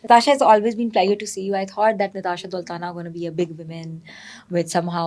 Natasha, it's always been pleasure to see you. I thought that Natasha Doltana going to be a big woman with somehow,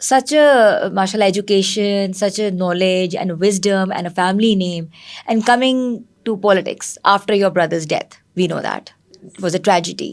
such a mashallah education, such a knowledge and wisdom and a family name, and coming to politics after your brother's death, we know that it was a tragedy.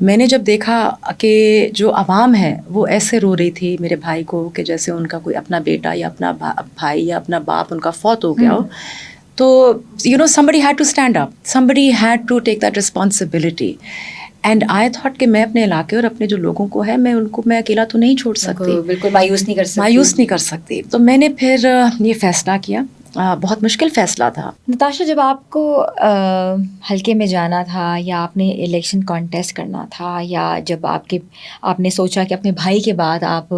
میں نے جب دیکھا کہ جو عوام ہے وہ ایسے رو رہی تھی میرے بھائی کو کہ جیسے ان کا کوئی اپنا بیٹا یا اپنا بھائی یا اپنا باپ ان کا فوت ہو گیا ہو, تو somebody had to stand up, somebody had to take that responsibility. And I thought کہ میں اپنے علاقے اور اپنے جو لوگوں کو ہے میں اکیلا تو نہیں چھوڑ سکتی, بالکل مایوس نہیں کر سکتی. تو میں نے پھر یہ فیصلہ کیا, بہت مشکل فیصلہ تھا. نتاشا, جب آپ کو حلقے میں جانا تھا یا آپ نے الیکشن کانٹیسٹ کرنا تھا, یا جب آپ نے سوچا کہ اپنے بھائی کے بعد آپ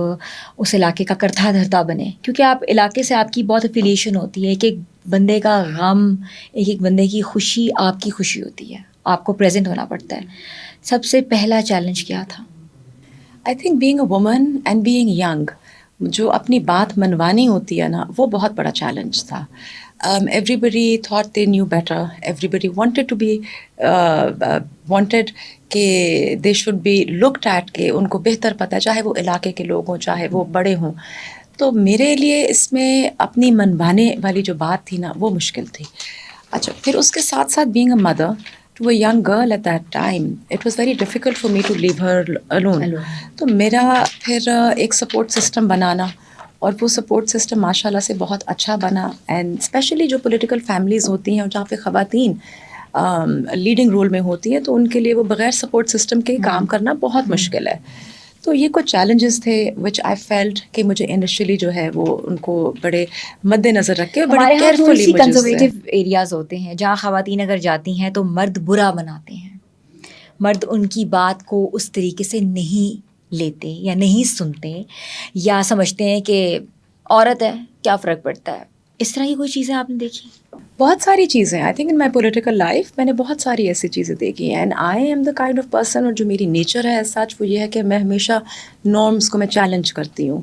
اس علاقے کا کرتا دھرتا بنے, کیونکہ آپ علاقے سے آپ کی بہت افیلیشن ہوتی ہے, ایک ایک بندے کا غم, ایک ایک بندے کی خوشی آپ کی خوشی ہوتی ہے, آپ کو پریزنٹ ہونا پڑتا ہے, سب سے پہلا چیلنج کیا تھا؟ I think being a woman and being young, جو اپنی بات منوانی ہوتی ہے نا, وہ بہت بڑا چیلنج تھا. Everybody thought they knew better, everybody wanted to be wanted کہ they should be looked at, کہ ان کو بہتر پتہ ہے, چاہے وہ علاقے کے لوگ ہوں چاہے وہ بڑے ہوں. تو میرے لیے اس میں اپنی منوانے والی جو بات تھی نا, وہ مشکل تھی. اچھا, پھر اس کے ساتھ ساتھ being a mother to a young girl at that time, it was very difficult for me to leave her alone. تو میرا پھر ایک سپورٹ سسٹم بنانا, اور وہ سپورٹ سسٹم ماشاء اللہ سے بہت اچھا بنا. اینڈ اسپیشلی جو پولیٹیکل فیملیز ہوتی ہیں اور جہاں پہ خواتین لیڈنگ رول میں ہوتی ہیں, تو ان کے لیے وہ بغیر سپورٹ سسٹم کے کام کرنا بہت مشکل ہے. تو یہ کچھ چیلنجز تھے وچ آئی فیلٹ کہ مجھے انیشلی جو ہے وہ ان کو بڑے مد نظر رکھ کے بڑے کیئرفلی. کنزرویٹو ایریاز ہوتے ہیں جہاں خواتین اگر جاتی ہیں تو مرد برا بناتے ہیں, مرد ان کی بات کو اس طریقے سے نہیں لیتے یا نہیں سنتے, یا سمجھتے ہیں کہ عورت ہے کیا فرق پڑتا ہے. اس طرح کی کوئی چیزیں آپ نے دیکھی؟ بہت ساری چیزیں, I think in my political life میں نے بہت ساری ایسی چیزیں دیکھی ہیں. And I M the kind of person, اور جو میری نیچر ہے سچ وہ یہ ہے کہ میں ہمیشہ نارمس کو میں چیلنج کرتی ہوں.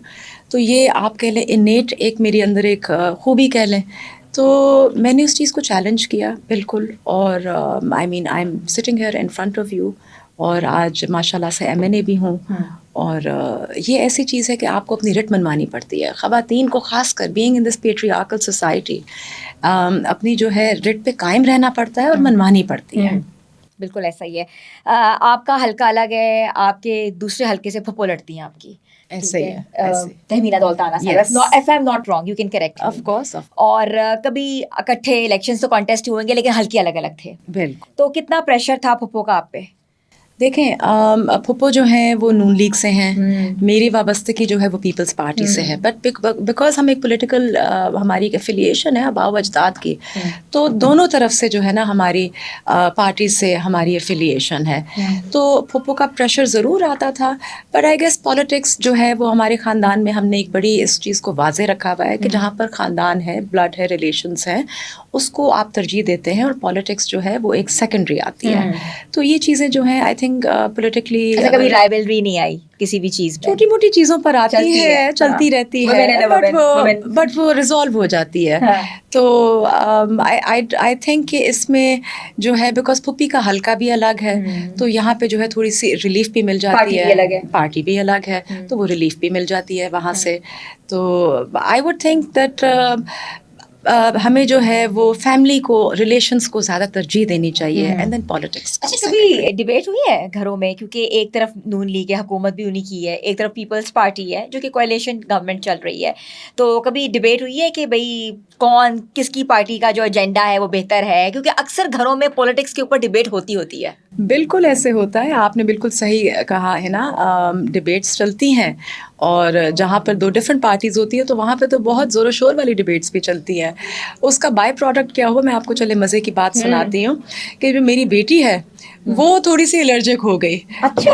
تو یہ آپ کہہ لیں انیٹ ایک میری اندر ایک خوبی کہہ لیں. تو میں نے اس چیز کو چیلنج کیا بالکل, اور I mean I am sitting here in front of you, اور آج ماشاء اللہ سے MNA بھی ہوں. اور یہ ایسی چیز ہے کہ آپ کو اپنی رٹ منوانی پڑتی ہے. خواتین کو خاص کر being in this patriarchal society اپنی جو ہے رٹ پہ قائم رہنا پڑتا ہے اور منوانی پڑتی ہے. بالکل ایسا ہی ہے. آپ کا حلقہ الگ ہے, آپ کے دوسرے حلقے سے پھپھو لڑتی ہیں آپ کی, ایسے ہی ہے, تہمینہ دولتانہ صاحب, if I'm not wrong, you can correct me. Of course. اور کبھی اکٹھے الیکشنز تو کانٹیسٹ ہوئیں گے لیکن حلقے الگ الگ تھے. بالکل. تو کتنا پریشر تھا پھپھو کا آپ پہ؟ دیکھیں, پھپھو جو ہیں وہ نون لیگ سے ہیں, میری وابستگی جو ہے وہ پیپلز پارٹی سے ہے. بٹ بیکاز ہم ایک پولیٹیکل ہماری ایک افیلیشن ہے آباء و اجداد کی, تو دونوں طرف سے جو ہے نا ہماری پارٹی سے ہماری افیلیشن ہے. تو پھپھو کا پریشر ضرور آتا تھا, بٹ آئی گیس پالیٹکس جو ہے وہ ہمارے خاندان میں ہم نے ایک بڑی اس چیز کو واضح رکھا ہوا ہے کہ جہاں پر خاندان ہے, بلڈ ہے, ریلیشنس ہیں, اس کو آپ ترجیح دیتے ہیں, اور پالیٹکس جو ہے وہ ایک سیکنڈری آتی ہے. تو یہ چیزیں جو ہیں آئی تھنک پولیٹیکلی کبھی رائیولری نہیں آئی کسی بھی چیز, چھوٹی موٹی چیزوں پر آتی ہے, چلتی رہتی ہے, بٹ وہ ریزالو ہو جاتی ہے. تو آئی تھنک کہ اس میں جو ہے بیکاز پھپھی کا حلقہ بھی الگ ہے, تو یہاں پہ جو ہے تھوڑی سی ریلیف بھی مل جاتی ہے, پارٹی بھی الگ ہے تو وہ ریلیف بھی مل جاتی ہے وہاں سے. تو آئی وڈ تھنک دیٹ ہمیں جو ہے وہ فیملی کو, ریلیشنس کو زیادہ ترجیح دینی چاہیے, اینڈ دین پالیٹکس. اچھا, کبھی ڈبیٹ ہوئی ہے گھروں میں, کیونکہ ایک طرف نون لیگ ہے, حکومت بھی انہیں کی ہے, ایک طرف پیپلز پارٹی ہے جو کہ کولیشن گورنمنٹ چل رہی ہے, تو کبھی ڈبیٹ ہوئی ہے کہ بھائی کون کس کی پارٹی کا جو ایجنڈا ہے وہ بہتر ہے؟ کیونکہ اکثر گھروں میں پولیٹکس کے اوپر ڈبیٹ ہوتی ہے. بالکل ایسے ہوتا ہے, آپ نے بالکل صحیح کہا ہے نا, ڈبیٹس چلتی ہیں, اور جہاں پر دو ڈفرینٹ پارٹیز ہوتی ہیں تو وہاں پہ تو بہت زور و شور والی ڈبیٹس بھی چلتی ہیں. اس کا بائی پروڈکٹ کیا ہوا, میں آپ کو چلے مزے کی بات سناتی ہوں کہ جو میری بیٹی ہے وہ تھوڑی سی الرجک ہو گئی.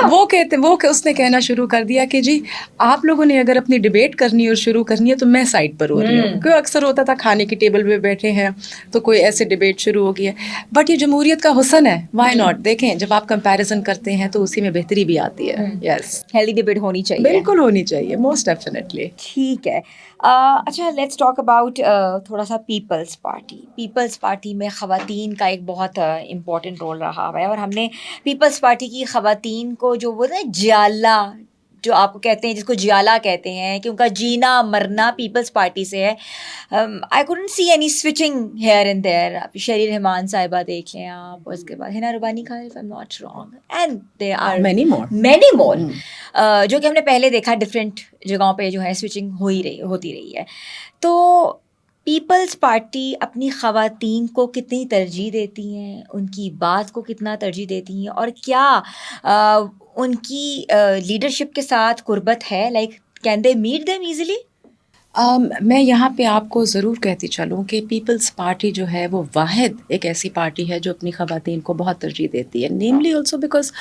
وہ اس نے کہنا شروع کر دیا کہ جی آپ لوگوں نے اگر اپنی ڈبیٹ کرنی اور شروع کرنی ہے تو میں سائڈ پر ہو رہی ہوں. کیوں اکثر ہوتا تھا کھانے کی ٹیبل پہ بیٹھے ہیں تو کوئی ایسے ڈبیٹ شروع ہو گئی ہے, بٹ یہ جمہوریت کا حسن ہے, وائی ناٹ. دیکھیں جب آپ کمپیریزن کرتے ہیں تو اسی میں بہتری بھی آتی ہے. یس, ہیلدی ڈبیٹ ہونی چاہیے, بالکل ہونی چاہیے, موسٹ ڈیفینیٹلی. ٹھیک ہے. اچھا, لیٹس ٹاک اباؤٹ تھوڑا سا پیپلز پارٹی. پیپلز پارٹی میں خواتین کا ایک بہت امپورٹنٹ رول رہا ہے, اور ہم نے پیپلز پارٹی کی خواتین کو جو وہ نا جالہ جو آپ کو کہتے ہیں, جس کو جیالا کہتے ہیں, کہ ان کا جینا مرنا پیپلز پارٹی سے ہے. I couldn't see any switching here and there. آپ شیری رحمان صاحبہ دیکھ لیں آپ, اس کے بعد Hina Rabbani Khan, if I am not wrong, and they are many more, جو کہ ہم نے پہلے دیکھا ڈفرینٹ جگہوں پہ جو ہے سوئچنگ ہوتی رہی ہے. تو پیپلز پارٹی اپنی خواتین کو کتنی ترجیح دیتی ہیں, ان کی بات کو کتنا ترجیح دیتی ہیں, اور کیا ان کی لیڈرشپ کے ساتھ قربت ہے, like can they meet them easily? میں یہاں پہ آپ کو ضرور کہتی چلوں کہ پیپلز پارٹی جو ہے وہ واحد ایک ایسی پارٹی ہے جو اپنی خواتین کو بہت ترجیح دیتی ہے. Namely also because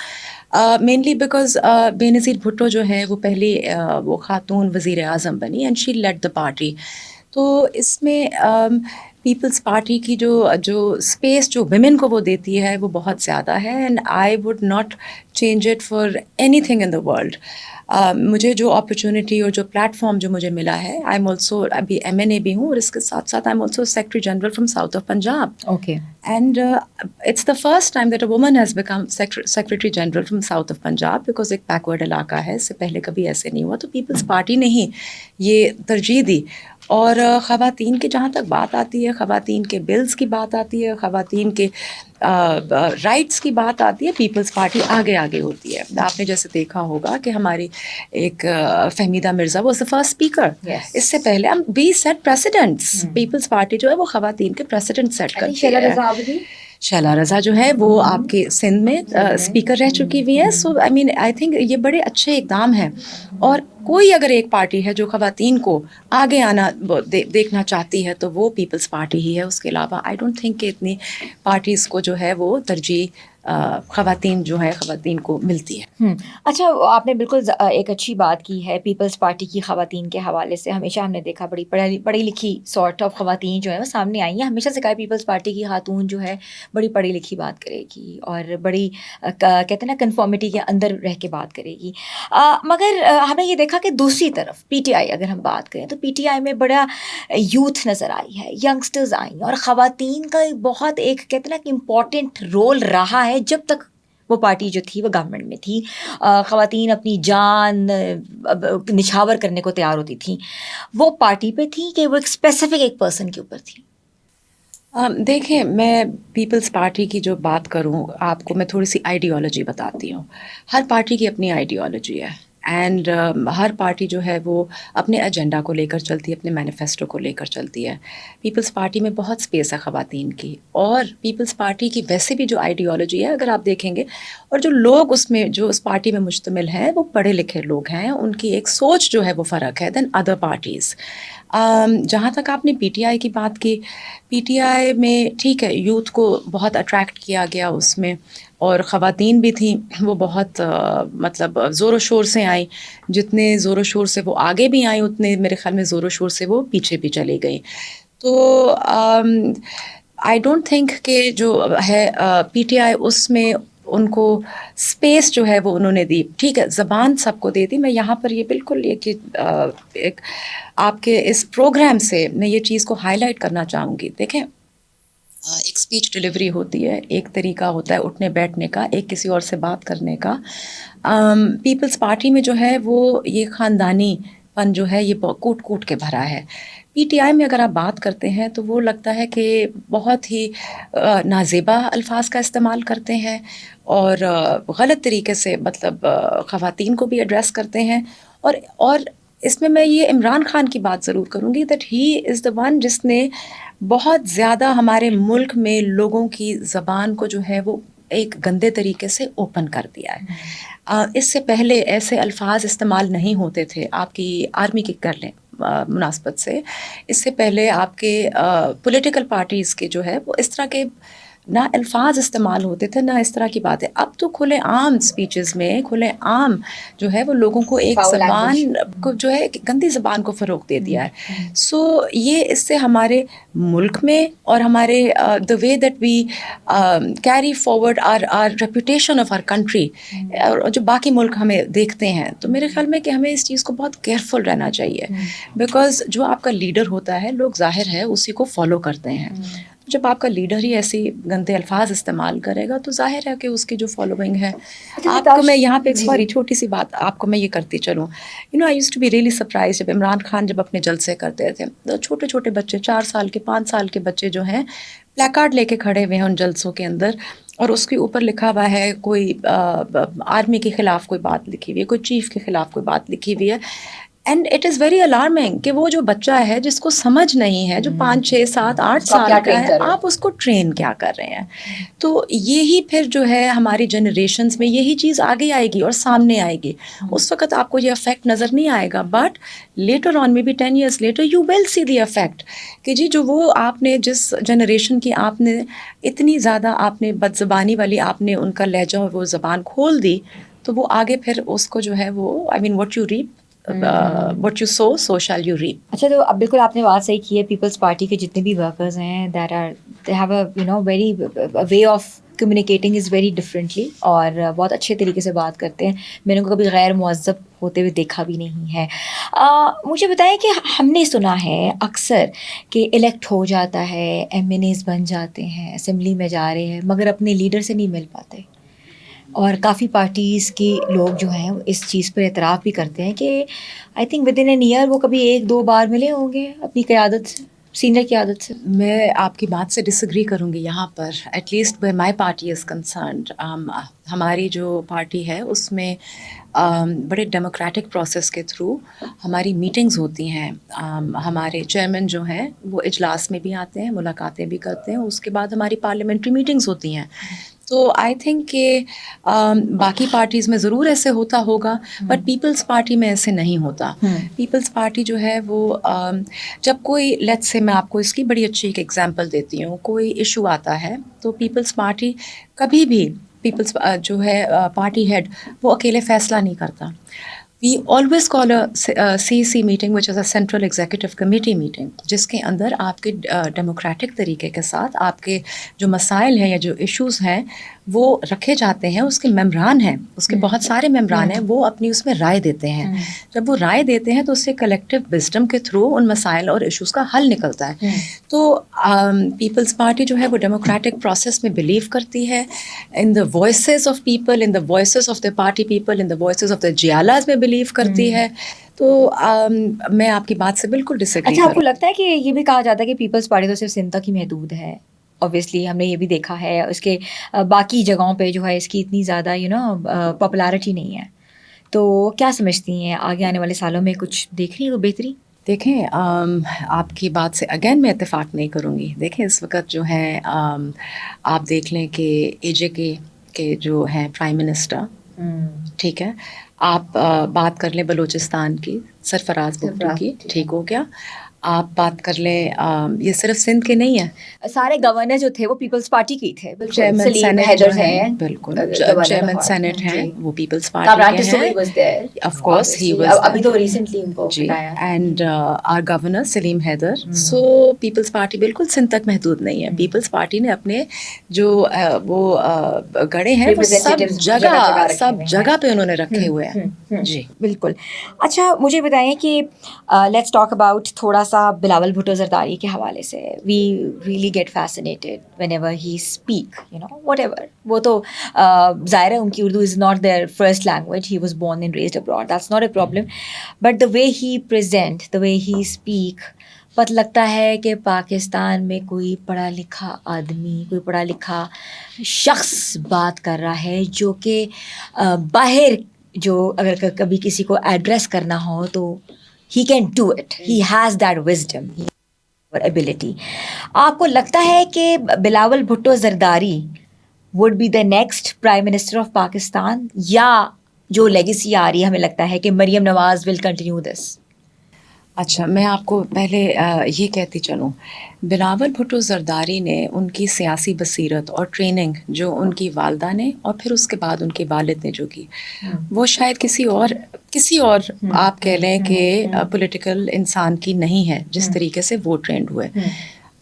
mainly because بے نظیر بھٹو جو ہے وہ پہلی وہ خاتون وزیر اعظم بنی and she lead the party. تو اس میں پیپلز پارٹی کی جو اسپیس جو ویمن کو وہ دیتی ہے وہ بہت زیادہ ہے, and I would not change it for any thing in the world. مجھے جو اپرچونیٹی اور جو پلیٹ فارم جو مجھے ملا ہے, آئی ایم آلسو ابھی MNA بھی ہوں, اور اس کے ساتھ ساتھ I am also secretary general from south of Punjab. Okay. And it's the first time that a woman has become secretary general from south of Punjab, because ایک بیکورڈ علاقہ ہے, اس سے پہلے کبھی ایسے نہیں ہوا. تو پیپلز پارٹی نے ہی یہ ترجیح دی. اور خواتین کی جہاں تک بات آتی ہے, خواتین کے بلز کی بات آتی ہے, خواتین کے رائٹس کی بات آتی ہے, پیپلز پارٹی آگے ہوتی ہے. آپ نے جیسے دیکھا ہوگا کہ ہماری ایک Fahmida Mirza was the first speaker. اس سے پہلے ہم we set precedents. Peoples Party جو ہے وہ خواتین کے پریسیڈنٹ سیٹ کرتی ہے. شیلا رضا جو ہے وہ آپ کے سندھ میں اسپیکر رہ چکی ہوئی ہیں. سو آئی مین آئی تھنک یہ بڑے اچھے اقدام ہیں. اور کوئی اگر ایک پارٹی ہے جو خواتین کو آگے آنا دیکھنا چاہتی ہے تو وہ پیپلز پارٹی ہی ہے. اس کے علاوہ آئی ڈونٹ تھنک کہ اتنی پارٹیز کو جو ہے وہ ترجیح خواتین کو ملتی ہے. اچھا, آپ نے بالکل ایک اچھی بات کی ہے پیپلز پارٹی کی خواتین کے حوالے سے. ہمیشہ ہم نے دیکھا بڑی پڑھی لکھی سارٹ آف خواتین جو ہے وہ سامنے آئی ہیں. ہمیشہ سے کہا پیپلز پارٹی کی خاتون جو ہے بڑی پڑھی لکھی بات کرے گی, اور بڑی کہتے ہیں نا کنفارمیٹی کے اندر رہ کے بات کرے گی. مگر ہم نے یہ دیکھا کہ دوسری طرف PTI اگر ہم بات کریں تو PTI میں بڑا یوتھ نظر آئی ہے, ینگسٹرز آئی ہیں, اور خواتین کا بہت ایک کہتے ہیں نا کہ امپورٹنٹ رول رہا ہے. جب تک وہ پارٹی جو تھی وہ گورنمنٹ میں تھی, خواتین اپنی جان نچھاور کرنے کو تیار ہوتی تھیں. وہ پارٹی پہ تھی کہ وہ ایک اسپیسیفک ایک پرسن کے اوپر تھی؟ دیکھیں, میں پیپلز پارٹی کی جو بات کروں آپ کو, میں تھوڑی سی آئیڈیالوجی بتاتی ہوں. ہر پارٹی کی اپنی آئیڈیالوجی ہے, اینڈ ہر پارٹی جو ہے وہ اپنے ایجنڈا کو لے کر چلتی ہے, اپنے مینیفیسٹو کو لے کر چلتی ہے. پیپلز پارٹی میں بہت اسپیس ہے خواتین کی, اور پیپلز پارٹی کی ویسے بھی جو آئیڈیالوجی ہے اگر آپ دیکھیں گے, اور جو لوگ اس میں جو اس پارٹی میں مشتمل ہیں وہ پڑھے لکھے لوگ ہیں, ان کی ایک سوچ جو ہے وہ فرق ہے دین ادر پارٹیز. جہاں تک آپ نے PTI کی بات کی, PTI میں ٹھیک ہے یوتھ کو بہت اٹریکٹ کیا گیا اس میں, اور خواتین بھی تھیں وہ بہت مطلب زور و شور سے آئیں. جتنے زور و شور سے وہ آگے بھی آئیں اتنے میرے خیال میں زور و شور سے وہ پیچھے بھی چلی گئیں. تو آئی ڈونٹ تھنک کہ جو ہے PTI اس میں ان کو اسپیس جو ہے وہ انہوں نے دی. ٹھیک ہے زبان سب کو دے دی. میں یہاں پر یہ بالکل ایک آپ کے اس پروگرام سے میں یہ چیز کو ہائی لائٹ کرنا چاہوں گی. دیکھیں, ایک اسپیچ ڈلیوری ہوتی ہے, ایک طریقہ ہوتا ہے اٹھنے بیٹھنے کا, ایک کسی اور سے بات کرنے کا. پیپلز پارٹی میں جو ہے وہ یہ خاندانی پن جو ہے یہ کوٹ کوٹ کے بھرا ہے. PTI میں اگر آپ بات کرتے ہیں تو وہ لگتا ہے کہ بہت ہی نازیبا الفاظ کا استعمال کرتے ہیں, اور غلط طریقے سے مطلب خواتین کو بھی ایڈریس کرتے ہیں. اور اس میں یہ عمران خان کی بات ضرور کروں گی that he is the one جس نے بہت زیادہ ہمارے ملک میں لوگوں کی زبان کو جو ہے وہ ایک گندے طریقے سے اوپن کر دیا ہے. اس سے پہلے ایسے الفاظ استعمال نہیں ہوتے تھے. آپ کی آرمی کی کر لیں مناسبت سے, اس سے پہلے آپ کے پولیٹیکل پارٹیز کے جو ہے وہ اس طرح کے نہ الفاظ استعمال ہوتے تھے, نہ اس طرح کی باتیں. اب تو کھلے عام اسپیچز میں کھلے عام جو ہے وہ لوگوں کو ایک زبان کو جو ہے گندی زبان کو فروغ دے دیا ہے. سو یہ اس سے ہمارے ملک میں اور ہمارے the way that we carry forward our reputation of our country, اور جو باقی ملک ہمیں دیکھتے ہیں, تو میرے خیال میں کہ ہمیں اس چیز کو بہت کیئرفل رہنا چاہیے. بیکاز جو آپ کا لیڈر ہوتا ہے لوگ ظاہر ہے اسی کو فالو کرتے ہیں. جب آپ کا لیڈر ہی ایسی گندے الفاظ استعمال کرے گا تو ظاہر ہے کہ اس کی جو فالوئنگ ہے. آپ کو میں یہاں پہ ایک سوری چھوٹی سی بات آپ کو میں یہ کرتی چلوں. I used to be really surprise جب عمران خان جب اپنے جلسے کرتے تھے تو چھوٹے چھوٹے بچے 4 سال کے 5 سال کے بچے جو ہیں پلیکارڈ لے کے کھڑے ہوئے ہیں ان جلسوں کے اندر, اور اس کے اوپر لکھا ہوا ہے کوئی آرمی کے خلاف کوئی بات لکھی ہوئی ہے, کوئی چیف کے خلاف کوئی بات لکھی ہوئی ہے. And it is very alarming کہ وہ جو بچہ ہے جس کو سمجھ نہیں ہے, جو 5 6 7 8 سال کا ہے, آپ اس کو ٹرین کیا کر رہے ہیں. تو یہی پھر جو ہے ہماری جنریشنز میں یہی چیز آگے آئے گی اور سامنے آئے گی. اس وقت آپ کو یہ افیکٹ نظر نہیں آئے گا, but later on, may be 10 years later you will see the effect کہ جی جو وہ آپ نے جس جنریشن کی آپ نے اتنی زیادہ آپ نے بد زبانی والی آپ نے ان کا لہجہ وہ زبان کھول دی, تو وہ آگے پھر اس کو جو ہے وہ I mean what you reap what you sow so shall you reap. اچھا, تو اب بالکل آپ نے بات صحیح کی ہے. پیپلز پارٹی کے جتنے بھی ورکرز ہیں they have a very way of communicating is very differently, اور بہت اچھے طریقے سے بات کرتے ہیں. میں نے کو کبھی غیر مہذب ہوتے ہوئے دیکھا بھی نہیں ہے. مجھے بتائیں کہ ہم نے سنا ہے اکثر کہ الیکٹ ہو جاتا ہے, ایم این ایز بن جاتے ہیں, اسمبلی میں جا رہے ہیں, مگر اپنے لیڈر سے نہیں مل پاتے. اور کافی پارٹیز کے لوگ جو ہیں اس چیز پر اعتراف بھی کرتے ہیں کہ I think within an year وہ کبھی 1-2 بار ملے ہوں گے اپنی قیادت سے, سینئر قیادت سے. میں آپ کی بات سے ڈس ایگری کروں گی یہاں پر. At least where my party is concerned, ہماری جو پارٹی ہے اس میں بڑے ڈیموکریٹک پروسیس کے تھرو ہماری میٹنگز ہوتی ہیں. ہمارے چیئرمین جو ہیں وہ اجلاس میں بھی آتے ہیں, ملاقاتیں بھی کرتے ہیں, اس کے بعد ہماری پارلیمنٹری میٹنگز ہوتی ہیں. تو آئی تھنک کہ باقی پارٹیز میں ضرور ایسے ہوتا ہوگا, بٹ پیپلز پارٹی میں ایسے نہیں ہوتا. پیپلز پارٹی جو ہے وہ جب کوئی لیٹس سے میں آپ کو اس کی بڑی اچھی ایک ایگزامپل دیتی ہوں, کوئی ایشو آتا ہے تو پیپلز پارٹی کبھی بھی پیپلز جو ہے پارٹی ہیڈ وہ اکیلے فیصلہ نہیں کرتا. We always call a CEC meeting which is a Central Executive Committee meeting, جس کے اندر آپ کے ڈیموکریٹک طریقے کے ساتھ آپ کے جو مسائل ہیں یا جو ایشوز ہیں وہ رکھے جاتے ہیں. اس کے ممبران ہیں, اس کے بہت سارے ممبران ہیں, وہ اپنی اس میں رائے دیتے ہیں. جب وہ رائے دیتے ہیں تو اس سے کلیکٹیو وزڈم کے تھرو ان مسائل اور ایشوز کا حل نکلتا ہے. تو پیپلز پارٹی جو ہے وہ ڈیموکریٹک پروسیس میں بلیو کرتی ہے, in the voices of people, in the voices of the party people, in the voices of the jiyalas میں بلیو کرتی ہے. تو میں آپ کی بات سے بالکل ڈس ایگری. اچھا, آپ کو لگتا ہے کہ یہ بھی کہا جاتا ہے کہ پیپلز پارٹی تو صرف سندھ تک ہی محدود ہے؟ اوبویسلی ہم نے یہ بھی دیکھا ہے, اس کے باقی جگہوں پہ جو ہے اس کی اتنی زیادہ پاپولیرٹی نہیں ہے. تو کیا سمجھتی ہیں آگے آنے والے سالوں میں کچھ دیکھ رہی ہو بہتری؟ دیکھیں, آپ کی بات سے اگین میں اتفاق نہیں کروں گی. دیکھیں اس وقت جو ہے آپ دیکھ لیں کہ اے جے کے جو ہیں پرائم منسٹر, ٹھیک ہے, آپ بات کر لیں بلوچستان کی سرفراز بھٹو کی, ٹھیک ہو گیا. آپ بات کر لیں یہ صرف سندھ کے نہیں ہیں, سارے گورنر جو تھے وہ پیپلز پارٹی کے تھے. چیئرمین سینٹ ہیں, بالکل چیئرمین سینٹ ہیں وہ پیپلز پارٹی کے ہیں. آف کورس ہی واز, ابھی تو ریسنٹلی ان کو ہٹایا. And our governor Saleem Haider. So Peoples Party بالکل سندھ تک محدود نہیں ہے. پیپلز پارٹی نے اپنے جو وہ گڑے ہیں وہ سب جگہ پہ انہوں نے رکھے ہوئے ہیں. جی بالکل. اچھا, مجھے بتائیں کہ لیٹس ٹاک اباؤٹ تھوڑا سا بلاول بھٹو زرداری کے حوالے سے. We really get fascinated whenever he speak, whatever. وہ تو ظاہر ہے ان کی Urdu is not their first language, he was born and raised abroad, that's not a problem, but the way he present, the way he speak, پتہ لگتا ہے کہ پاکستان میں کوئی پڑھا لکھا آدمی, کوئی پڑھا لکھا شخص بات کر رہا ہے جو کہ باہر جو اگر کبھی کسی کو ایڈریس کرنا ہو تو he can do it, he has that wisdom or ability. آپ کو لگتا ہے کہ Bilawal Bhutto Zardari would be the next Prime Minister of Pakistan, یا جو لیگیسی آ رہی ہے ہمیں لگتا ہے کہ Maryam Nawaz will continue this؟ اچھا, میں آپ کو پہلے یہ کہتی چلوں, بلاول بھٹو زرداری نے ان کی سیاسی بصیرت اور ٹریننگ جو ان کی والدہ نے اور پھر اس کے بعد ان کے والد نے جو کی, وہ شاید کسی اور آپ کہہ لیں کہ پولیٹیکل انسان کی نہیں ہے جس طریقے سے وہ ٹرینڈ ہوئے.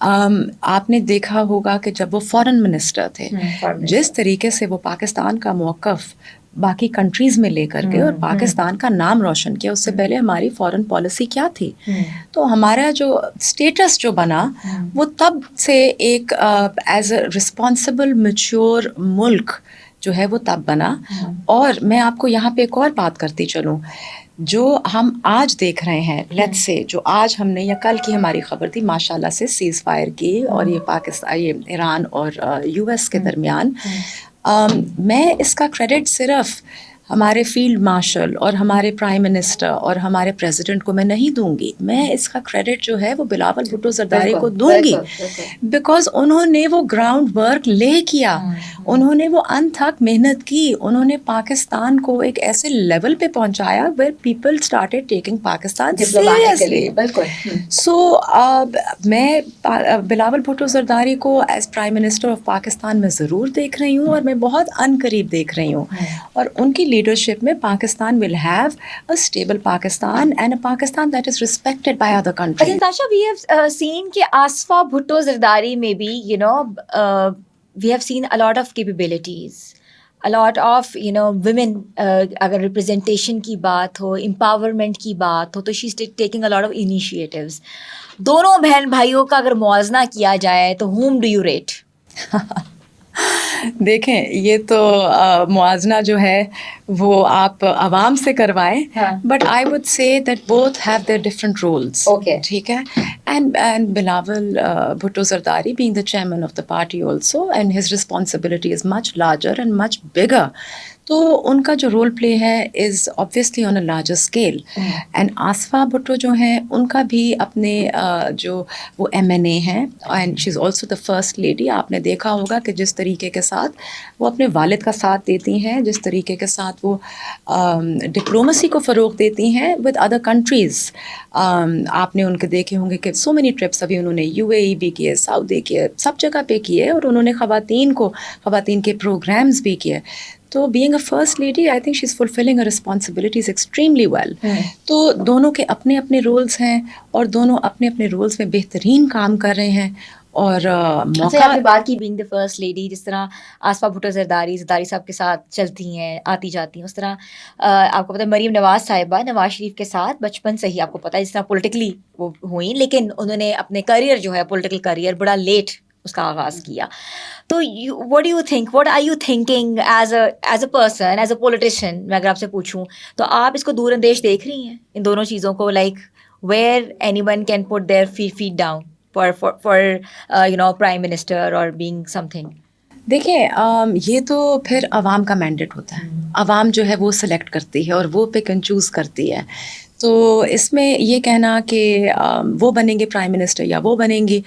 آپ نے دیکھا ہوگا کہ جب وہ فارن منسٹر تھے, جس طریقے سے وہ پاکستان کا موقف باقی کنٹریز میں لے کر گئے اور پاکستان کا نام روشن کیا. اس سے پہلے ہماری فارن پالیسی کیا تھی؟ تو ہمارا جو اسٹیٹس جو بنا وہ تب سے ایک ایز اے رسپانسبل میچور ملک جو ہے وہ تب بنا. اور میں آپ کو یہاں پہ ایک اور بات کرتی چلوں, جو ہم آج دیکھ رہے ہیں, لیٹ سے جو آج ہم نے یا کل کی ہماری خبر تھی ماشاء اللہ سے سیز فائر کی, اور یہ پاکستان, یہ ایران اور یو ایس کے درمیان, میں اس کا کریڈٹ صرف ہمارے فیلڈ مارشل اور ہمارے پرائم منسٹر اور ہمارے پریزیڈنٹ کو میں نہیں دوں گی. میں اس کا کریڈٹ جو ہے وہ بلاول بھٹو زرداری کو دوں گی, بیکاز انہوں نے وہ گراؤنڈ ورک لے کیا, انہوں نے وہ انتھک محنت کی, انہوں نے پاکستان کو ایک ایسے لیول پہ پہنچایا where people started taking Pakistan seriously. So میں بلاول بھٹو زرداری کو as prime minister of Pakistan میں ضرور دیکھ رہی ہوں, اور میں بہت ان قریب دیکھ رہی ہوں, اور ان کی لیڈرشپ میں Pakistan will have a stable Pakistan and a Pakistan that is respected by other countries. Natasha, we have seen کہ آصفہ بھٹو زرداری میں بھی we have seen a lot of capabilities, a lot of women, اگر representation کی بات ہو, empowerment کی بات ہو, تو she's taking a lot of initiatives. دونوں بہن بھائیوں کا اگر موازنہ کیا جائے تو whom do you rate? دیکھیں, یہ تو موازنہ جو ہے وہ آپ عوام سے کروائیں, but I would say that both have their different roles. ٹھیک ہے, and Bilawal Bhutto Zardari being the chairman of the party also, and his responsibility is much larger and much bigger. تو ان کا جو رول پلے ہے is obviously on a larger scale. And Aseefa Bhutto جو ہیں ان کا بھی اپنے جو وہ MNA ہیں, and she is also the first lady. آپ نے دیکھا ہوگا کہ جس طریقے کے ساتھ وہ اپنے والد کا ساتھ دیتی ہیں, جس طریقے کے ساتھ وہ ڈپلومسی کو فروغ دیتی ہیں ود ادر کنٹریز. آپ نے ان کے دیکھے ہوں گے کہ سو مینی ٹرپس ابھی انہوں نے UAE بھی کیے, سعودی کیے, سب جگہ پہ کیے, اور انہوں نے خواتین کے پروگرامز بھی کیے. تو being a first lady, I think she's fulfilling her responsibilities extremely well. تو دونوں کے اپنے اپنے رولز ہیں, اور دونوں اپنے اپنے رولز میں بہترین کام کر رہے ہیں. اور موقع آپ نے بات کی بینگ دا فرسٹ لیڈی, جس طرح آصفہ بھٹو زرداری صاحب کے ساتھ چلتی ہیں, آتی جاتی ہیں, اس طرح آپ کو پتہ ہے مریم نواز صاحبہ نواز شریف کے ساتھ بچپن سے ہی, آپ کو پتہ ہے, جس طرح پولیٹیکلی وہ ہوئیں, لیکن انہوں نے اپنے کریئر جو ہے پولیٹیکل کریئر بڑا لیٹ اس کا آغاز کیا. تو what do you think, what are you thinking as a person, as a politician, میں اگر آپ سے پوچھوں تو آپ اس کو دور اندیش دیکھ رہی ہیں ان دونوں چیزوں کو, like where anyone can put their feet down for prime minister or being something? دیکھیں, یہ تو پھر عوام کا مینڈیٹ ہوتا ہے. عوام جو ہے وہ سلیکٹ کرتی ہے اور وہ پک اینڈ چوز کرتی ہے. تو اس میں یہ کہنا کہ وہ بنیں گے پرائم منسٹر یا وہ بنیں گی,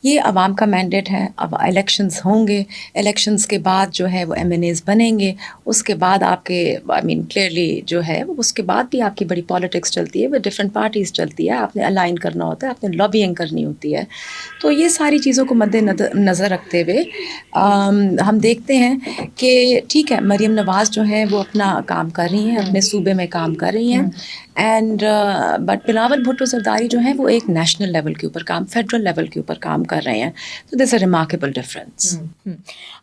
یہ عوام کا مینڈیٹ ہے. اب الیکشنز ہوں گے, الیکشنز کے بعد جو ہے وہ MNAs بنیں گے, اس کے بعد آپ کے کلیئرلی جو ہے اس کے بعد بھی آپ کی بڑی پالیٹکس چلتی ہے, وہ ڈفرینٹ پارٹیز چلتی ہے, آپ نے الائن کرنا ہوتا ہے, آپ نے لابینگ کرنی ہوتی ہے. تو یہ ساری چیزوں کو مد نظر رکھتے ہوئے ہم دیکھتے ہیں کہ ٹھیک ہے, مریم نواز جو ہیں وہ اپنا کام کر رہی ہیں, اپنے صوبے میں کام کر رہی ہیں, اینڈ بٹ بلاول بھٹو زرداری جو ہیں وہ ایک نیشنل لیول کے اوپر کام, فیڈرل لیول کے اوپر کام کر رہے ہیں. تو دس اے ریمارکیبل ڈفرینس.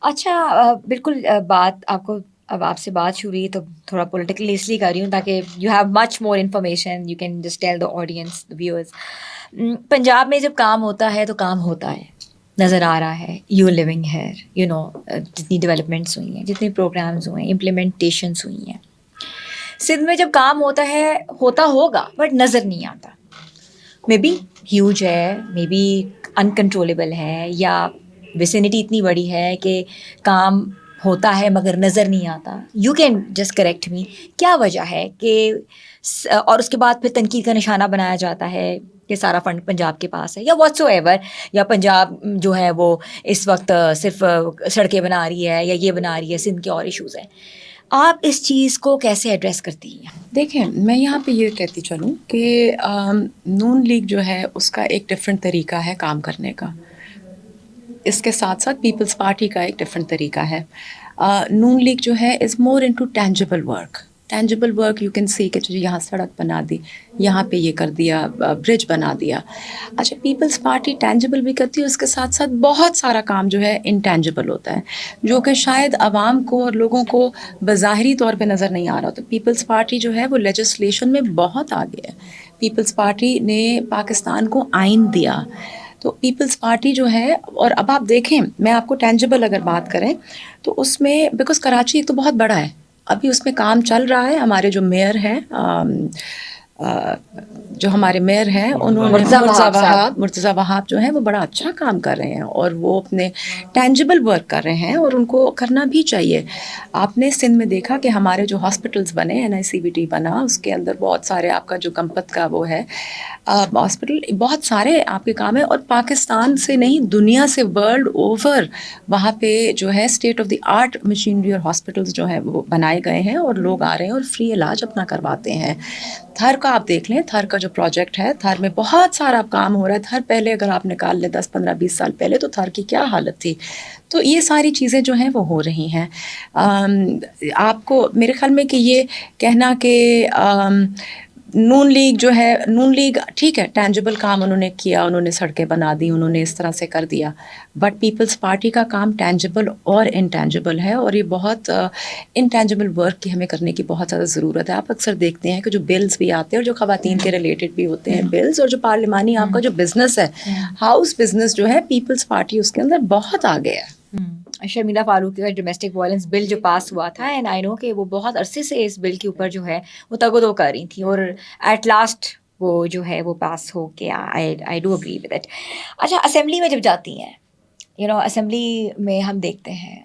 اچھا, بالکل بات آپ کو, اب آپ سے بات شروع ہوئی تو تھوڑا پولیٹیکلی اس لیے کر رہی ہوں تاکہ you have much more information, you can just tell the audience, the viewers. Punjab میں جب کام ہوتا ہے تو کام ہوتا ہے, نظر آ رہا ہے, یو لیونگ ہیئر, جتنی ڈیولپمنٹس ہوئی ہیں, جتنے پروگرامز ہوئے ہیں, امپلیمنٹیشنس ہوئی ہیں. سندھ میں جب کام ہوتا ہے, ہوتا ہوگا بٹ نظر نہیں آتا. مے بی ہیوج ہے, مے بی انکنٹرولیبل ہے, یا ویسینٹی اتنی بڑی ہے کہ کام ہوتا ہے مگر نظر نہیں آتا. You can just correct me, کیا وجہ ہے کہ, اور اس کے بعد پھر تنقید کا نشانہ بنایا جاتا ہے کہ سارا فنڈ پنجاب کے پاس ہے, یا واٹس ایور, یا پنجاب جو ہے وہ اس وقت صرف سڑکیں بنا رہی ہے یا یہ بنا رہی ہے, سندھ کے اور ایشوز ہیں. آپ اس چیز کو کیسے ایڈریس کرتی ہیں؟ دیکھیں, میں یہاں پہ یہ کہتی چلوں کہ نون لیگ جو ہے اس کا ایک ڈفرینٹ طریقہ ہے کام کرنے کا, اس کے ساتھ ساتھ پیپلز پارٹی کا ایک ڈفرینٹ طریقہ ہے. نون لیگ جو ہے is more into tangible work. Tangible work you can see کہ یہاں سڑک بنا دی, یہاں پہ یہ کر دیا, برج بنا دیا. اچھا, پیپلز پارٹی ٹینجبل بھی کرتی ہے, اس کے ساتھ ساتھ بہت سارا کام جو ہے انٹینجبل ہوتا ہے, جو کہ شاید عوام کو اور لوگوں کو بظاہری طور پہ نظر نہیں آ رہا. تو پیپلز پارٹی جو ہے وہ لیجسلیشن میں بہت آگے ہے. پیپلز پارٹی نے پاکستان کو آئین دیا. تو پیپلز پارٹی جو ہے, اور اب آپ دیکھیں, میں آپ کو ٹینجبل اگر بات کریں تو اس میں, بیکاز کراچی ایک تو بہت بڑا ہے, ابھی اس میں کام چل رہا ہے. ہمارے جو میئر ہیں, جو ہمارے میئر ہیں, انہوں نے مرتضی وہاب جو ہیں وہ بڑا اچھا کام کر رہے ہیں, اور وہ اپنے ٹینجبل ورک کر رہے ہیں, اور ان کو کرنا بھی چاہیے. آپ نے سندھ میں دیکھا کہ ہمارے جو ہاسپٹلس بنے, NICVT بنا, اس کے اندر بہت سارے, آپ کا جو گمپت کا وہ ہے ہاسپٹل, بہت سارے آپ کے کام ہیں. اور پاکستان سے نہیں, دنیا سے, ورلڈ اوور وہاں پہ جو ہے state of the art machinery اور ہاسپٹلس جو ہیں وہ بنائے گئے ہیں, اور لوگ آ رہے ہیں اور فری علاج اپنا کرواتے ہیں. تھر کا آپ دیکھ لیں, تھر کا جو پروجیکٹ ہے, تھر میں بہت سارا کام ہو رہا ہے. تھر پہلے اگر آپ نکال لیں 10, 15, 20 سال پہلے, تو تھر کی کیا حالت تھی. تو یہ ساری چیزیں جو ہیں وہ ہو رہی ہیں. آپ کو میرے خیال میں کہ یہ کہنا کہ نون لیگ جو ہے, نون لیگ ٹھیک ہے, ٹینجبل کام انہوں نے کیا, انہوں نے سڑکیں بنا دی, انہوں نے اس طرح سے کر دیا, بٹ پیپلز پارٹی کا کام ٹینجبل اور انٹینجبل ہے, اور یہ بہت انٹینجبل ورک کی ہمیں کرنے کی بہت زیادہ ضرورت ہے. آپ اکثر دیکھتے ہیں کہ جو بلز بھی آتے ہیں, اور جو خواتین کے ریلیٹڈ بھی ہوتے ہیں بلز, اور جو پارلیمانی آپ کا جو بزنس ہے, ہاؤس بزنس جو ہے, پیپلز پارٹی اس کے اندر بہت آگے ہے. شرمیلا فاروقی کا ڈومیسٹک وائلنس بل جو پاس ہوا تھا, اینڈ آئی نو کہ وہ بہت عرصے سے اس بل کے اوپر جو ہے وہ تگ و دو کر رہی تھیں, اور ایٹ لاسٹ وہ جو ہے وہ پاس ہو کے, I do agree with it. اچھا, اسمبلی میں جب جاتی ہیں, اسمبلی میں ہم دیکھتے ہیں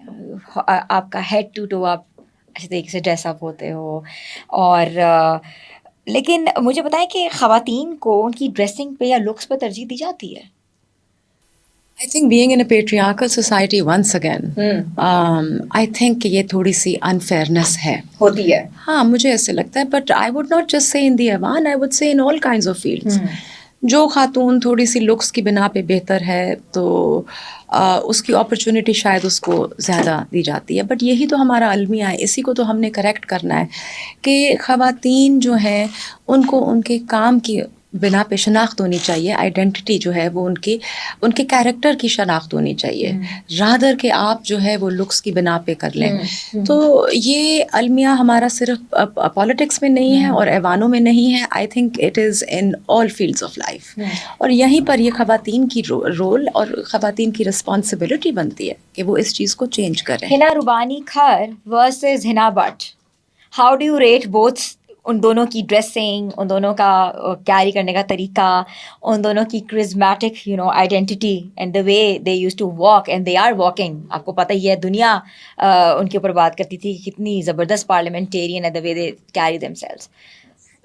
آپ کا ہیڈ ٹو ٹو آپ اچھے طریقے سے ڈریس اپ ہوتے ہو, اور لیکن مجھے بتائیں کہ خواتین کو ان کی ڈریسنگ پہ یا لکس پہ ترجیح دی جاتی ہے؟ I think being in a patriarchal society once again, I think کہ یہ تھوڑی سی unfairness ہے, ہوتی ہے. ہاں مجھے ایسے لگتا ہے. But I would not just say in the Awan, I would say in all kinds of fields. جو خاتون تھوڑی سی لکس کی بنا پہ بہتر ہے, تو اس کی اپرچونٹی شاید اس کو زیادہ دی جاتی ہے. بٹ یہی تو ہمارا المیہ ہے, اسی کو تو ہم نے کریکٹ کرنا ہے کہ خواتین جو ہیں ان کو ان کے کام کی بنا پہ شناخت ہونی چاہیے, آئیڈینٹی جو ہے وہ ان کے کیریکٹر کی شناخت ہونی چاہیے, رادر کہ آپ جو ہے وہ لکس کی بنا پہ کر لیں. تو یہ المیہ ہمارا صرف پالیٹکس میں نہیں ہے اور ایوانوں میں نہیں ہے, I think it is in all fields of life. اور یہیں پر یہ خواتین کی رول اور خواتین کی رسپانسبلٹی بنتی ہے کہ وہ اس چیز کو چینج کریں. Hina Rabbani Khar versus Hina Butt, how do you rate both? ان دونوں کی ڈریسنگ, ان دونوں کا کیری کرنے کا طریقہ, ان دونوں کی charismatic identity and the way they use to walk and they are walking. آپ کو پتہ ہی ہے دنیا ان کے اوپر بات کرتی تھی کہ کتنی زبردست پارلیمنٹیرین ہے, the way they carry them selves.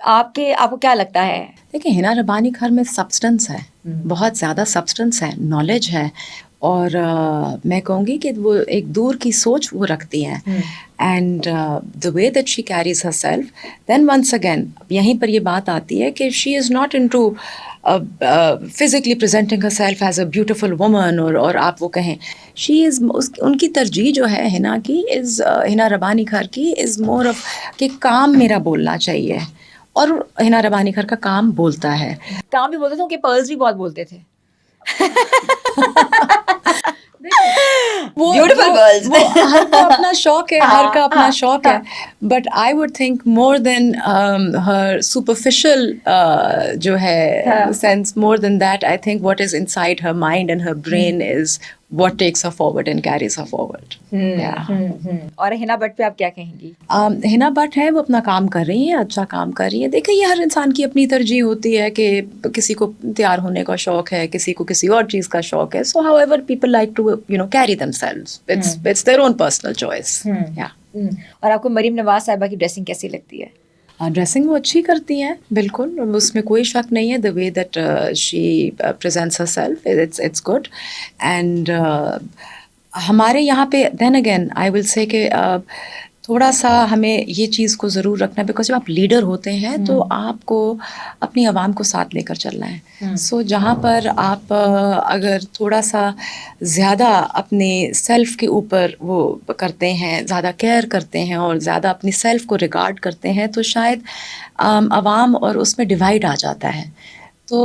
آپ کو کیا لگتا ہے؟ دیکھیں, ہنا ربانی گھر میں سبسٹنس ہے, بہت زیادہ سبسٹنس ہے, نالج ہے, اور میں کہوں گی کہ وہ ایک دور کی سوچ وہ رکھتی ہیں. And the way that she carries herself, then once again یہیں پر یہ بات آتی ہے کہ she is not into physically presenting herself as a beautiful woman, اور آپ وہ کہیں شی از, ان کی ترجیح جو ہے ہنا کی از, ہنا ربانی گھر کی از مور آف کہ کام میرا بولنا چاہیے, اور ہنا ربانی گھر کا کام بولتا ہے. کام بھی بولتے تھے, ان کے پرلز بھی بہت بولتے تھے. بیوٹیفل گرلز, ہر کا اپنا شوق ہے, ہر کا اپنا شوق ہے. But I would think more than her superficial جو ہے sense, more than that I think what is inside her mind and her brain is what takes her forward and carries her forward. اور ہنا but پہ آپ کیا کہیں گی؟ ہنا بٹ ہے, وہ اپنا کام کر رہی ہیں, اچھا کام کر رہی ہیں. دیکھیں, یہ ہر انسان کی اپنی ترجیح ہوتی ہے کہ کسی کو تیار ہونے کا شوق ہے, کسی کو کسی اور چیز کا شوق ہے. So however people like to carry themselves, it's their own personal choice. اور آپ کو مریم نواز صاحبہ کی ڈریسنگ کیسی لگتی ہے؟ ڈریسنگ وہ اچھی کرتی ہیں, بالکل, اس میں کوئی شک نہیں ہے. The way that she presents herself, it's good. And ہمارے یہاں پہ دین اگین آئی ول سے کہ تھوڑا سا ہمیں یہ چیز کو ضرور رکھنا ہے، بیکاز جب آپ لیڈر ہوتے ہیں تو آپ کو اپنی عوام کو ساتھ لے کر چلنا ہے. سو جہاں پر آپ اگر تھوڑا سا زیادہ اپنے سیلف کے اوپر وہ کرتے ہیں، زیادہ کیئر کرتے ہیں اور زیادہ اپنی سیلف کو ریگارڈ کرتے ہیں، تو شاید عوام اور اس میں ڈیوائڈ آ جاتا ہے. تو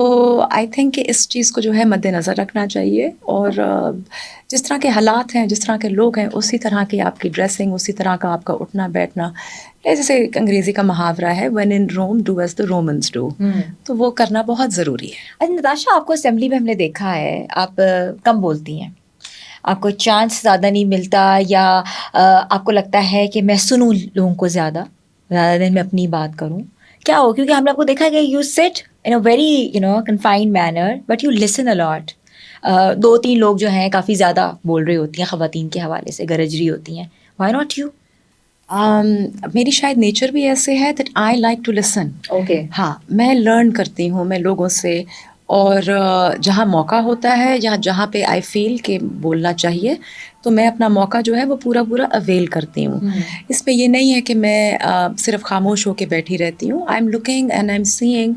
آئی تھنک کہ اس چیز کو جو ہے مد نظر رکھنا چاہیے، اور جس طرح کے حالات ہیں، جس طرح کے لوگ ہیں، اسی طرح کی آپ کی ڈریسنگ، اسی طرح کا آپ کا اٹھنا بیٹھنا. جیسے ایک انگریزی کا محاورہ ہے، when in Rome do as the Romans do، تو وہ کرنا بہت ضروری ہے. اچھا نتاشا، آپ کو اسمبلی میں ہم نے دیکھا ہے آپ کم بولتی ہیں، آپ کو چانس زیادہ نہیں ملتا، یا آپ کو لگتا ہے کہ میں سنوں لوگوں کو زیادہ دن میں اپنی بات کروں، کیا ہو؟ کیونکہ ہم نے آپ کو دیکھا کہ you sit in a very confined manner but you listen allot. 2-3 لوگ جو ہیں کافی زیادہ بول رہی ہوتی ہیں، خواتین کے حوالے سے گرج رہی ہوتی ہیں. Why not you? میری شاید نیچر بھی ایسے ہے that I like to listen. Okay. ہاں، میں لرن کرتی ہوں میں لوگوں سے، اور جہاں موقع ہوتا ہے یا جہاں پہ آئی فیل کہ بولنا چاہیے، تو میں اپنا موقع جو ہے وہ پورا اویل کرتی ہوں. اس میں یہ نہیں ہے کہ میں صرف خاموش ہو کے بیٹھی رہتی ہوں. I am looking and I am seeing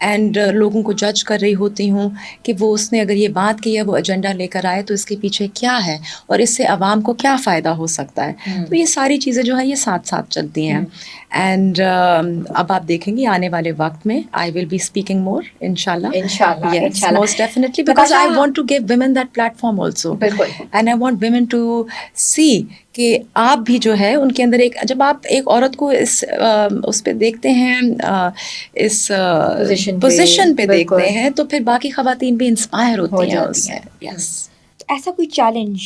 and لوگوں کو جج کر رہی ہوتی ہوں کہ وہ اس نے اگر یہ بات کی ہے، وہ ایجنڈا لے کر آئے، تو اس کے پیچھے کیا ہے اور اس سے عوام کو کیا فائدہ ہو سکتا ہے. تو یہ ساری چیزیں جو ہیں یہ ساتھ ساتھ چلتی ہیں. اینڈ اب آپ دیکھیں گے آنے والے وقت میں آئی ول بی اسپیکنگ مور انشاءاللہ. Yes, most definitely, because I want to give women that platform also. بالکل. And I want women to see کہ آپ بھی جو ہے ان کے اندر ایک، جب آپ ایک عورت کو اس پہ دیکھتے ہیں، اس پوزیشن پہ دیکھتے ہیں، تو پھر باقی خواتین بھی انسپائر ہوتی ہیں اس سے. یس. ایسا کوئی چیلنج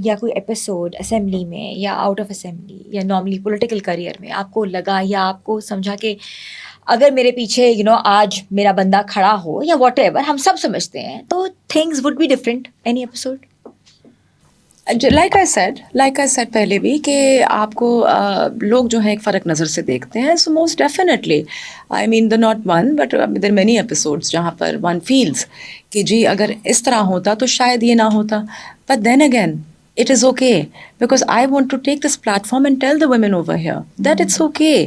یا کوئی ایپیسوڈ اسمبلی میں یا آؤٹ آف اسمبلی یا نارملی پولیٹیکل کریئر میں آپ کو لگا یا آپ کو سمجھا کہ اگر میرے پیچھے آج میرا بندہ کھڑا ہو یا واٹ ایور، ہم سب سمجھتے ہیں، تو things would be different? Any episode? Like I said پہلے بھی کہ آپ کو لوگ جو ہیں ایک فرق نظر سے دیکھتے ہیں. So most definitely I mean the not one but there many episodes جہاں پر ون فیلز کہ جی اگر اس طرح ہوتا تو شاید یہ نہ ہوتا. But then again it is okay because I want to take this platform and tell the women over here that it's okay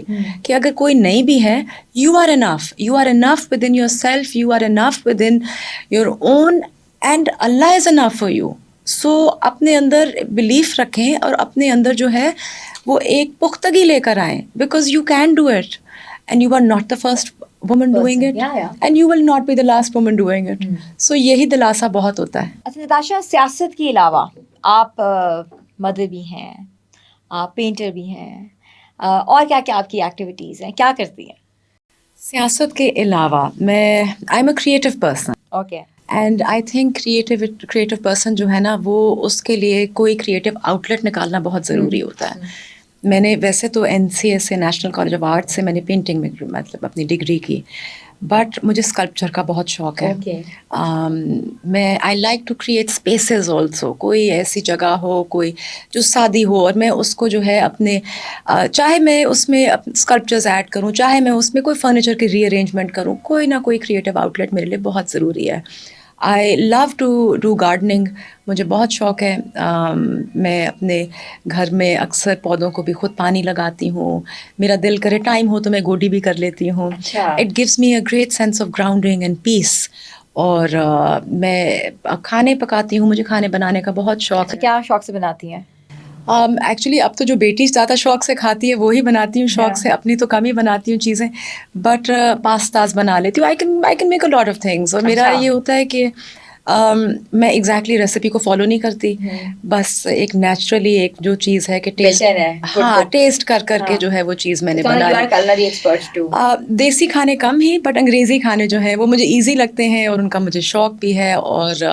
کہ اگر کوئی نہیں بھی ہے، you are enough within yourself, you are enough within your own and Allah is enough for you. سو اپنے اندر belief رکھیں اور اپنے اندر جو ہے وہ ایک پختگی لے کر آئیں، because you can do it and you are not the first woman doing it and you will not be the last woman doing it. So یہی دلاسا بہت ہوتا ہے. اچھا نتاشا، سیاست کے علاوہ آپ مدبی ہیں، آپ پینٹر بھی ہیں، اور کیا کیا آپ کی ایکٹیویٹیز ہیں، کیا کرتی ہیں؟ سیاست کے علاوہ میں آئی am a creative person. Okay. And I think creative person جو ہے نا، وہ اس کے لیے کوئی کریٹو آؤٹ لیٹ نکالنا بہت ضروری ہوتا ہے. میں نے ویسے تو NCS سے، نیشنل کالج آف آرٹ سے میں نے پینٹنگ میں مطلب اپنی ڈگری کی، بٹ مجھے اسکلپچر کا بہت شوق ہے. میں I like to create spaces also. کوئی ایسی جگہ ہو کوئی جو سادی ہو، اور میں اس کو جو ہے اپنے چاہے میں اس میں اسکلپچرز ایڈ کروں، چاہے میں اس میں کوئی فرنیچر کی ری ارینجمنٹ کروں، کوئی نہ کوئی کریٹو آؤٹ لیٹ میرے لیے بہت ضروری ہے. آئی لو ٹو ڈو گارڈننگ، مجھے بہت شوق ہے. میں اپنے گھر میں اکثر پودوں کو بھی خود پانی لگاتی ہوں. میرا دل کرے ٹائم ہو تو میں گوڈی بھی کر لیتی ہوں. It gives me a great sense of grounding and peace. اور میں کھانے پکاتی ہوں، مجھے کھانے بنانے کا بہت شوق ہے. کیا شوق سے بناتی ہیں؟ ایکچولی اب تو جو بیٹی زیادہ شوق سے کھاتی ہے وہی بناتی ہوں شوق سے، اپنی تو کم ہی بناتی ہوں چیزیں، بٹ پاستاز بنا لیتی ہوں. I can make a lot of things. اور میرا یہ ہوتا ہے کہ میں ایگزیکٹلی ریسیپی کو فالو نہیں کرتی، بس ایک نیچرلی ایک جو چیز ہے کہ ٹیسٹ کر کے جو ہے وہ چیز میں نے بنائی. دیسی کھانے کم ہی، بٹ انگریزی کھانے جو ہیں وہ مجھے ایزی لگتے ہیں اور ان کا مجھے شوق بھی ہے، اور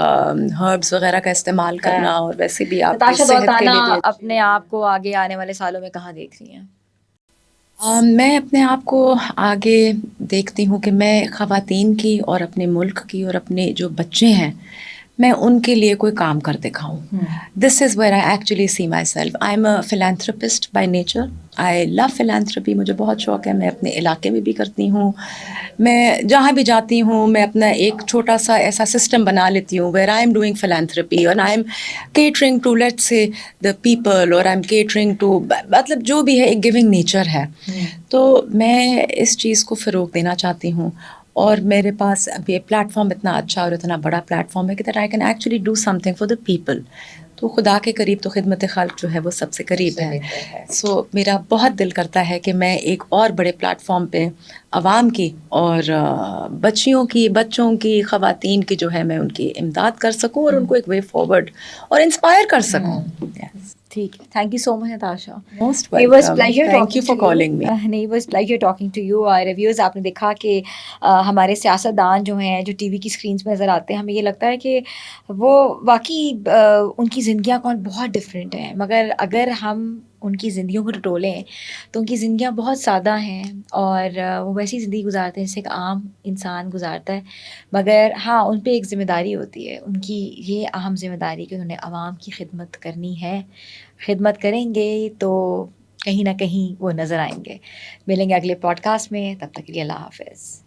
ہربس وغیرہ کا استعمال کرنا. اور ویسے بھی آپ اپنے آپ کو آگے آنے والے سالوں میں کہاں دیکھ رہی ہیں؟ میں اپنے آپ کو آگے دیکھتی ہوں کہ میں خواتین کی اور اپنے ملک کی اور اپنے جو بچے ہیں میں ان کے لیے کوئی کام کر دکھاؤں. This is where I actually see myself. I am a philanthropist by nature. I love philanthropy. مجھے بہت شوق ہے. میں اپنے علاقے میں بھی کرتی ہوں. میں جہاں بھی جاتی ہوں میں اپنا ایک چھوٹا سا ایسا سسٹم بنا لیتی ہوں where I am doing philanthropy اور I am catering to let's say the people اور آئی ایم کیٹرنگ ٹو مطلب جو بھی ہے ایک گیونگ نیچر ہے. تو میں اس چیز کو فروغ دینا چاہتی ہوں. اور میرے پاس اب یہ پلیٹ فارم اتنا اچھا اور اتنا بڑا پلیٹ فارم ہے کہ that I can actually do some thing for the people. تو خدا کے قریب تو خدمت خلق جو ہے وہ سب سے قریب ہے. سو میرا بہت دل کرتا ہے کہ میں ایک اور بڑے پلیٹ فارم پہ عوام کی اور بچوں کی خواتین کی جو ہے میں ان کی امداد کر سکوں اور ان کو ایک وے فارورڈ اور انسپائر کر سکوں. ٹھیک ہے. Thank you so much Natasha. Most It was welcome. pleasure thank you talking for to you. Calling me. نہیں, it was pleasure talking to you. اور ریویوز آپ نے دیکھا کہ ہمارے سیاستدان جو ہیں جو ٹی وی کی اسکرینس پہ نظر آتے ہیں ہمیں یہ لگتا ہے کہ وہ واقعی ان کی زندگیاں کون بہت ڈفرینٹ ہیں, مگر اگر ہم ان کی زندگیوں کو ٹٹولیں تو ان کی زندگیاں بہت سادہ ہیں اور وہ ویسی زندگی گزارتے ہیں جیسے ایک عام انسان گزارتا ہے. مگر ہاں ان پہ ایک ذمہ داری ہوتی ہے, ان کی یہ اہم ذمہ داری کہ انہوں نے عوام کی خدمت کرنی ہے. خدمت کریں گے تو کہیں نہ کہیں وہ نظر آئیں گے. ملیں گے اگلے پوڈ کاسٹ میں. تب تک کے لیے اللہ حافظ.